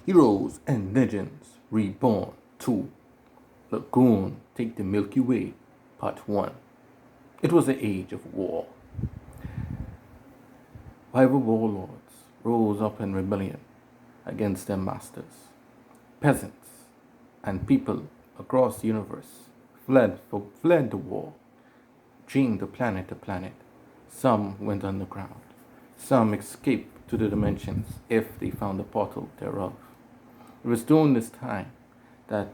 Heroes and Legends Reborn 2 Lagoon Take the Milky Way Part 1. It was the age of war. Rival warlords rose up in rebellion against their masters. Peasants and people across the universe fled the war, dreamed the planet to planet. Some went underground. Some escaped to the dimensions if they found a portal thereof. It was during this time that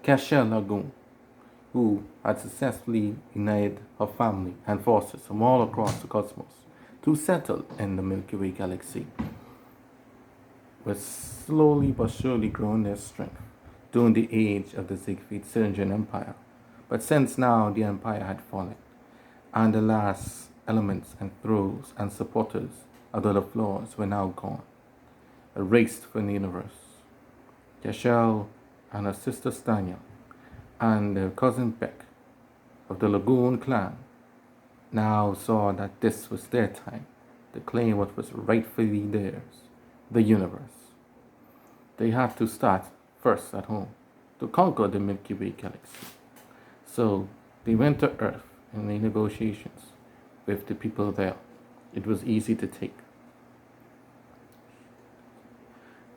Bic Lagoon, who had successfully united her family and forces from all across the cosmos to settle in the Milky Way galaxy, was slowly but surely growing their strength during the age of the Siegfried Syrian Empire. But since now the empire had fallen, and the last elements and throes and supporters of the other floors were now gone, erased from the universe, Yashel and her sister Stanya and their cousin Beck of the Lagoon clan now saw that this was their time to claim what was rightfully theirs, the universe. They had to start first at home to conquer the Milky Way galaxy. So they went to Earth in the negotiations with the people there. It was easy to take.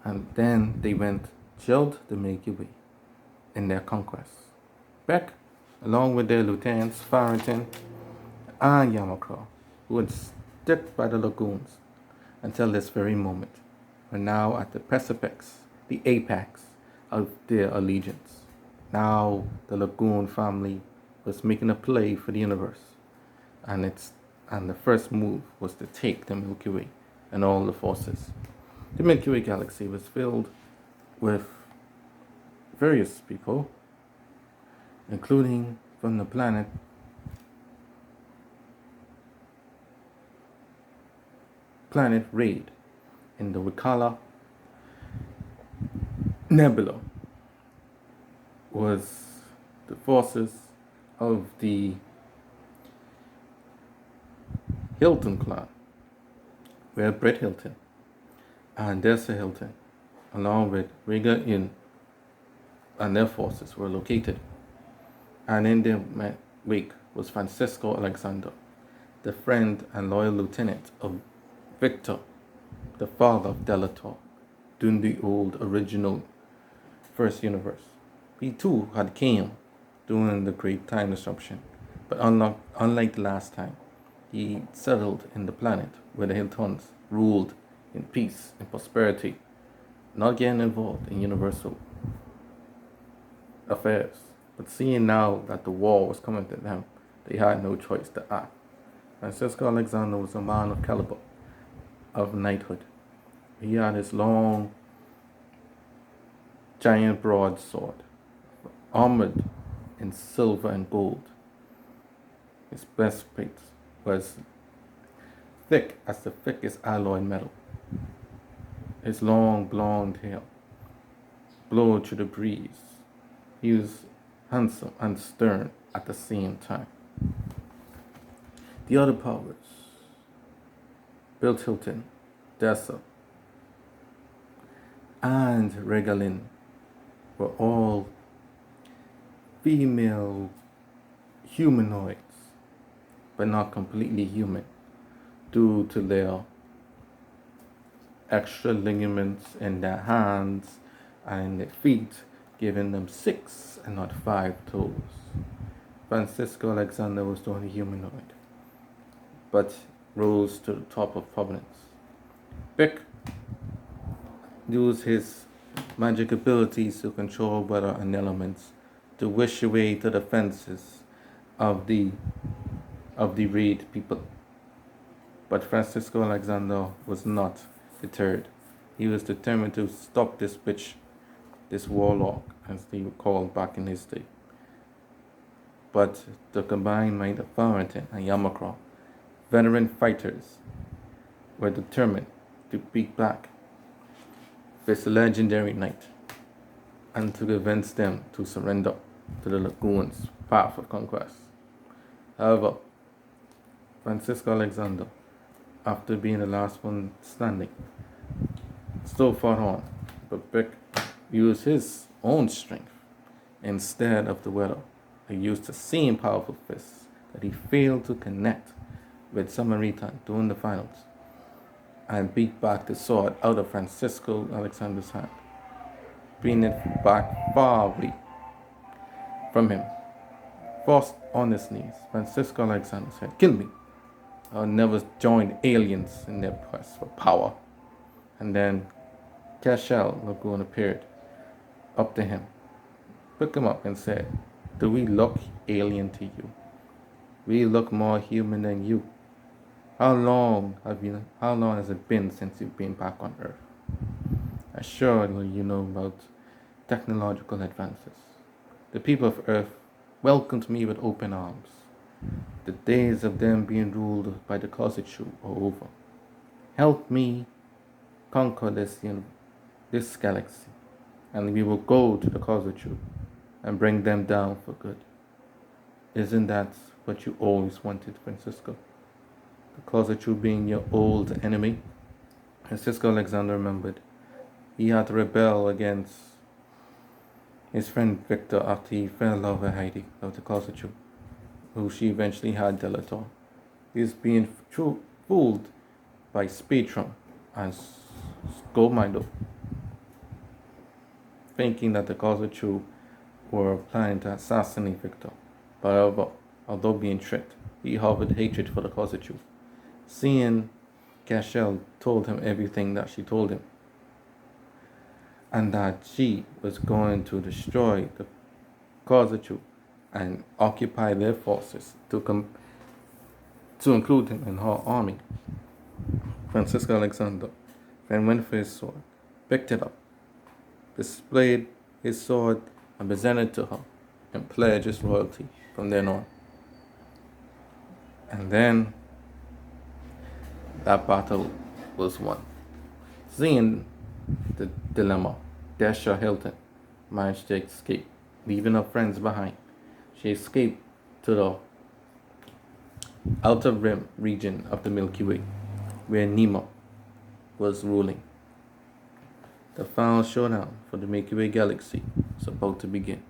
And then they went chilled the Milky Way in their conquests. Beck, along with their lieutenants Farrington and Yamakro, who had stuck by the lagoons until this very moment, were now at the precipice, the apex of their allegiance. Now the Lagoon family was making a play for the universe, and the first move was to take the Milky Way and all the forces. The Milky Way galaxy was filled with various people, including from the planet Raid in the Wicala Nebula, was the forces of the Hilton clan, where Brett Hilton and Dessa Hilton, along with Rega Inn and their forces, were located. And in their wake was Francisco Alexander, the friend and loyal lieutenant of Victor, the father of Delator, during the old original first universe. He too had came during the great time disruption, but unlike the last time, he settled in the planet where the Hiltons ruled in peace and prosperity, not getting involved in universal affairs. But seeing now that the war was coming to them, they had no choice to act. Francisco Alexander was a man of caliber, of knighthood. He had his long, giant broadsword, armored in silver and gold. His breastplate was thick as the thickest alloy metal. His long blonde hair blowed through the breeze. He was handsome and stern at the same time. The other powers, Bill Hilton, Dessa, and Regalin, were all female humanoids, but not completely human, due to their extra ligaments in their hands and their feet, giving them 6 and not 5 toes. Francisco Alexander was the only humanoid, but rose to the top of prominence. Bic used his magic abilities to control weather and elements to wish away the defenses of the raid people. But Francisco Alexander was not deterred. He was determined to stop this bitch, this warlock, as they were called back in his day. But the combined might of Farrington and Yamakro, veteran fighters, were determined to beat back this legendary knight and to convince them to surrender to the Lagoon's path of conquest. However, Francisco Alexander, after being the last one standing, still fought on But Bic used his own strength instead of the weather. He used the same powerful fists that he failed to connect with Samaritan during the finals and beat back the sword out of Francisco Alexander's hand, bringing it back far away from him. Forced on his knees, Francisco Alexander said, "Kill me. I'll never join aliens in their quest for power." And then Cashel Lagoon appeared up to him, picked him up and said, "Do we look alien to you? We look more human than you. How long has it been since you've been back on Earth? Assuredly you know about technological advances. The people of Earth welcomed me with open arms. The days of them being ruled by the Kosetsu are over. Help me conquer this galaxy, and we will go to the Kosetsu and bring them down for good. Isn't that what you always wanted, Francisco? The Kosetsu being your old enemy?" Francisco Alexander remembered. He had to rebel against his friend Victor after he fell in love with Heidi of the Kosetsu, who she eventually had Delator. He was being fooled by Spectrum and Scomido, thinking that the Kosetsu were planning to assassinate Victor. However, although being tricked, he harbored hatred for the Kosetsu. Seeing Cashel told him everything that she told him, and that she was going to destroy the Kosetsu and occupy their forces to include him in her army. Francisco Alexander then went for his sword, picked it up, displayed his sword, and presented to her, and pledged his loyalty from then on. And then that battle was won. Seeing the dilemma, Dasha Hilton managed to escape, leaving her friends behind. She escaped to the outer rim region of the Milky Way, where Nemo was ruling. The final showdown for the Milky Way galaxy was about to begin.